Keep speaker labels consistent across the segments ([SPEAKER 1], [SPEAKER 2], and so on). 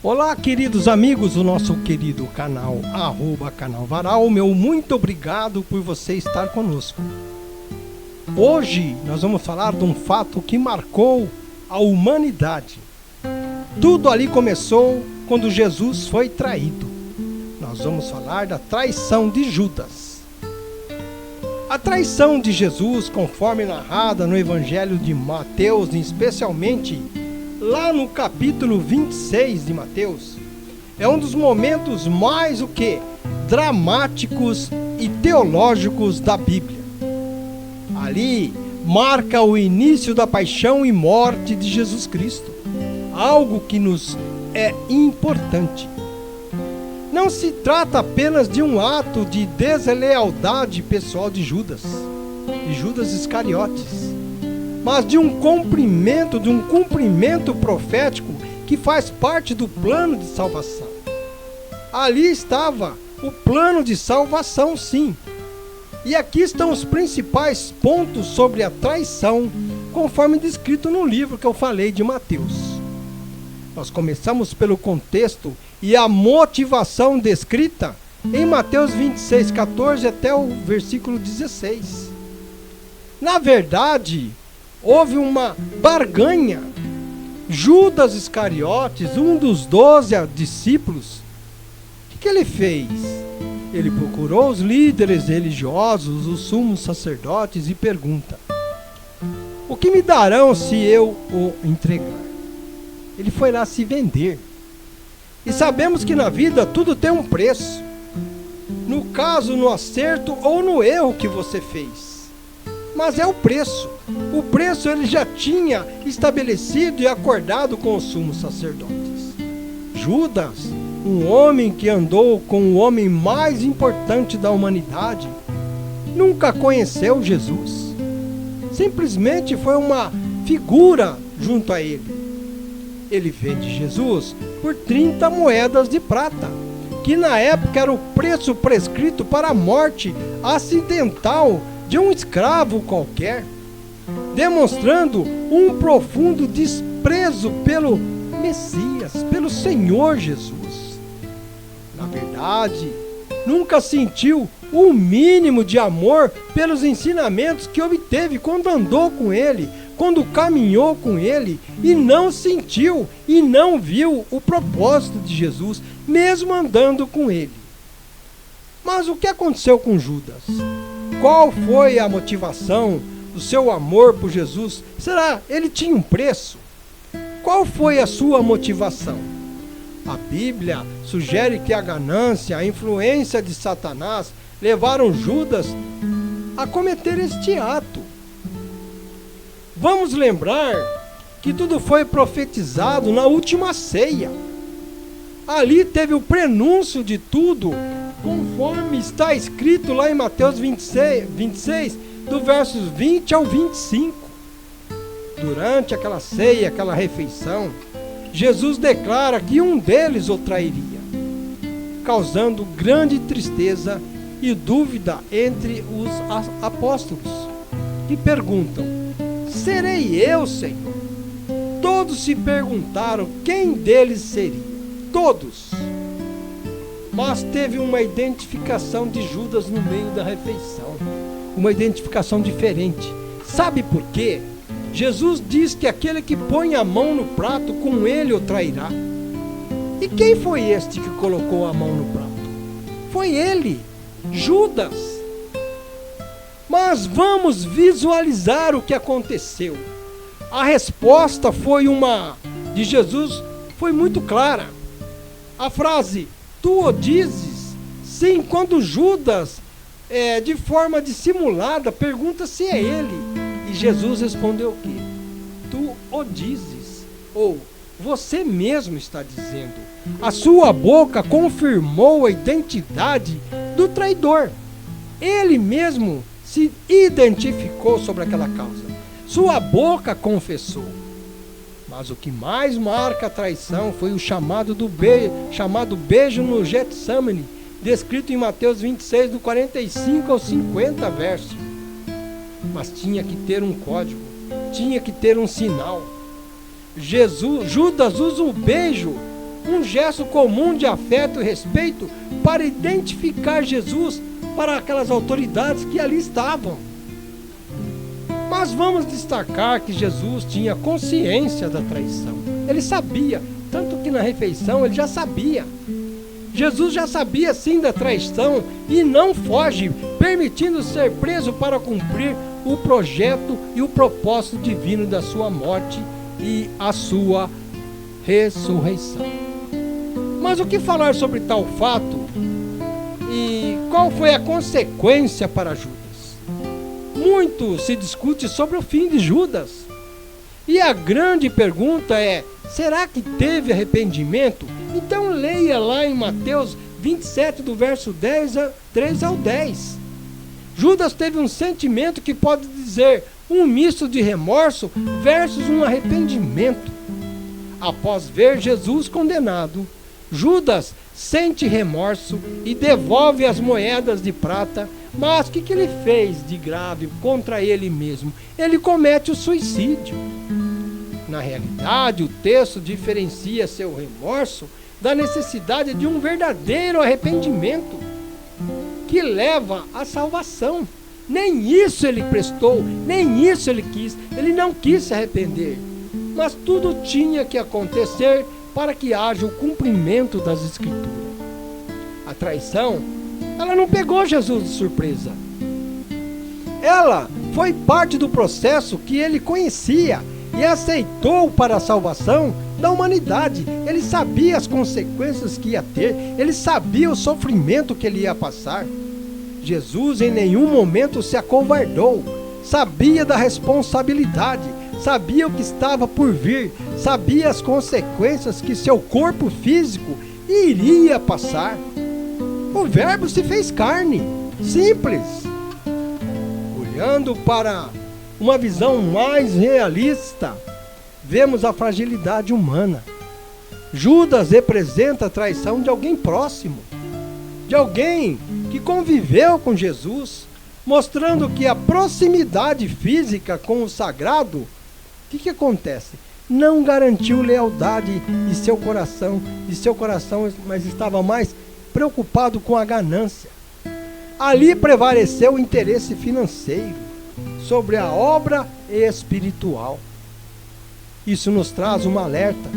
[SPEAKER 1] Olá, queridos amigos do nosso querido canal, @canal Varal. Meu muito obrigado por você estar conosco. Hoje nós vamos falar de um fato que marcou a humanidade. Tudo ali começou quando Jesus foi traído. Nós vamos falar da traição de Judas. A traição de Jesus, conforme narrada no Evangelho de Mateus, especialmente lá no capítulo 26 de Mateus, é um dos momentos mais dramáticos e teológicos da Bíblia. Ali marca o início da paixão e morte de Jesus Cristo, algo que nos é importante. Não se trata apenas de um ato de deslealdade pessoal de Judas Iscariotes, mas de um cumprimento profético que faz parte do plano de salvação. Ali estava o plano de salvação, sim. E aqui estão os principais pontos sobre a traição, conforme descrito no livro que eu falei de Mateus. Nós começamos pelo contexto e a motivação descrita em Mateus 26, 14 até o versículo 16. Na verdade, houve uma barganha. Judas Iscariotes, um dos 12 discípulos, o que ele fez? Ele procurou os líderes religiosos, os sumos sacerdotes, e pergunta: o que me darão se eu o entregar? Ele foi lá se vender. E sabemos que na vida tudo tem um preço. No caso, no acerto ou no erro que você fez. Mas é o preço. O preço ele já tinha estabelecido e acordado com os sumos sacerdotes. Judas, um homem que andou com o homem mais importante da humanidade, nunca conheceu Jesus. Simplesmente foi uma figura junto a ele. Ele vende Jesus por 30 moedas de prata, que na época era o preço prescrito para a morte acidental de um escravo qualquer, demonstrando um profundo desprezo pelo Messias, pelo Senhor Jesus. Na verdade, nunca sentiu o mínimo de amor pelos ensinamentos que obteve quando andou com ele, quando caminhou com ele, e não sentiu e não viu o propósito de Jesus, mesmo andando com ele. Mas o que aconteceu com Judas? Qual foi a motivação do seu amor por Jesus? Será que ele tinha um preço? Qual foi a sua motivação? A Bíblia sugere que a ganância, a influência de Satanás levaram Judas a cometer este ato. Vamos lembrar que tudo foi profetizado na última ceia. Ali teve o prenúncio de tudo, conforme está escrito lá em Mateus 26, do versos 20 ao 25. Durante aquela ceia, aquela refeição, Jesus declara que um deles o trairia, causando grande tristeza e dúvida entre os apóstolos, que perguntam: serei eu, Senhor? Todos se perguntaram quem deles seria. Todos. Mas teve uma identificação de Judas no meio da refeição. Uma identificação diferente. Sabe por quê? Jesus diz que aquele que põe a mão no prato, com ele o trairá. E quem foi este que colocou a mão no prato? Foi ele, Judas. Mas vamos visualizar o que aconteceu. A resposta de Jesus foi muito clara. A frase, tu o dizes? Sim, quando Judas, de forma dissimulada, pergunta se é ele. E Jesus respondeu o quê? Tu o dizes. Ou, você mesmo está dizendo. A sua boca confirmou a identidade do traidor. Ele mesmo se identificou sobre aquela causa. Sua boca confessou. Mas o que mais marca a traição foi o chamado beijo no Getsemane, descrito em Mateus 26, do 45 ao 50 verso. Mas tinha que ter um código, tinha que ter um sinal. Judas usa o beijo um gesto comum de afeto e respeito para identificar Jesus para aquelas autoridades que ali estavam. Mas vamos destacar que Jesus tinha consciência da traição. Ele sabia, tanto que na refeição ele já sabia. Jesus já sabia sim da traição e não foge, permitindo ser preso para cumprir o projeto e o propósito divino da sua morte e a sua ressurreição. Mas o que falar sobre tal fato e qual foi a consequência para Judas? Muito se discute sobre o fim de Judas. E a grande pergunta é: será que teve arrependimento? Então leia lá em Mateus 27, do verso 3 ao 10. Judas teve um sentimento que pode dizer um misto de remorso versus um arrependimento. Após ver Jesus condenado, Judas sente remorso e devolve as moedas de prata. Mas o que ele fez de grave contra ele mesmo? Ele comete o suicídio. Na realidade, o texto diferencia seu remorso da necessidade de um verdadeiro arrependimento que leva à salvação. Nem isso ele prestou, nem isso ele quis. Ele não quis se arrepender. Mas tudo tinha que acontecer para que haja o cumprimento das Escrituras. A traição, ela não pegou Jesus de surpresa. Ela foi parte do processo que ele conhecia e aceitou para a salvação da humanidade. Ele sabia as consequências que ia ter, ele sabia o sofrimento que ele ia passar. Jesus em nenhum momento se acovardou, sabia da responsabilidade, sabia o que estava por vir, sabia as consequências que seu corpo físico iria passar. O Verbo se fez carne, simples. Olhando para uma visão mais realista, vemos a fragilidade humana. Judas representa a traição de alguém próximo, de alguém que conviveu com Jesus, mostrando que a proximidade física com o sagrado, o que acontece? Não garantiu lealdade em seu coração, mas estava mais preocupado com a ganância. Ali prevaleceu o interesse financeiro sobre a obra espiritual. Isso nos traz um alerta.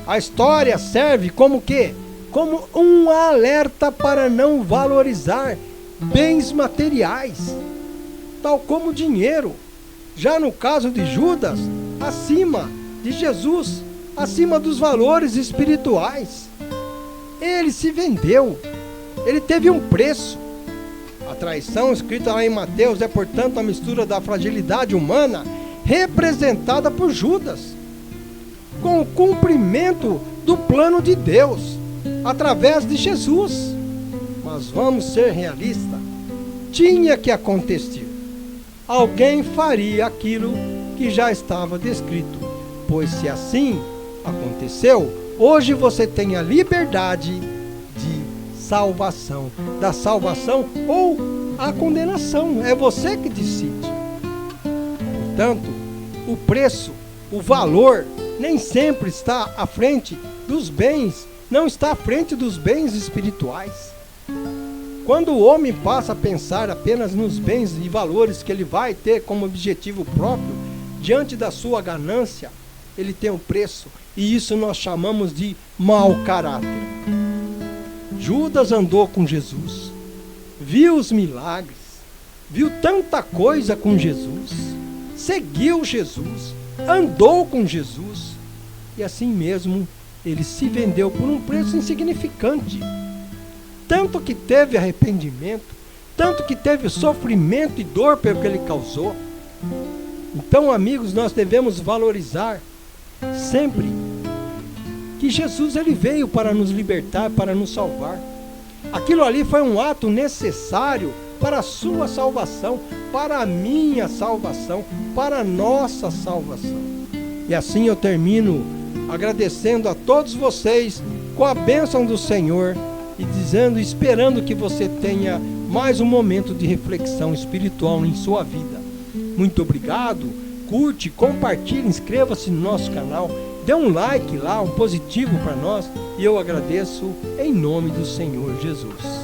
[SPEAKER 1] A história serve como quê? Como um alerta para não valorizar bens materiais, tal como o dinheiro. Já no caso de Judas, acima de Jesus, acima dos valores espirituais. Ele se vendeu, ele teve um preço. A traição escrita lá em Mateus é, portanto, a mistura da fragilidade humana representada por Judas, com o cumprimento do plano de Deus, através de Jesus. Mas vamos ser realistas, tinha que acontecer. Alguém faria aquilo que já estava descrito, pois se assim aconteceu, hoje você tem a liberdade de salvação, da salvação ou a condenação, é você que decide. Portanto, o preço, o valor, nem sempre está à frente dos bens, não está à frente dos bens espirituais. Quando o homem passa a pensar apenas nos bens e valores que ele vai ter como objetivo próprio, diante da sua ganância, ele tem um preço, e isso nós chamamos de mau caráter. Judas andou com Jesus, viu os milagres, viu tanta coisa com Jesus, seguiu Jesus, andou com Jesus, e assim mesmo ele se vendeu por um preço insignificante. Tanto que teve arrependimento, tanto que teve sofrimento e dor pelo que ele causou. Então, amigos, nós devemos valorizar sempre que Jesus ele veio para nos libertar, para nos salvar. Aquilo ali foi um ato necessário para a sua salvação, para a minha salvação, para a nossa salvação. E assim eu termino agradecendo a todos vocês com a bênção do Senhor e dizendo, esperando que você tenha mais um momento de reflexão espiritual em sua vida. Muito obrigado, curte, compartilhe, inscreva-se no nosso canal, dê um like lá, um positivo para nós, E eu agradeço em nome do Senhor Jesus.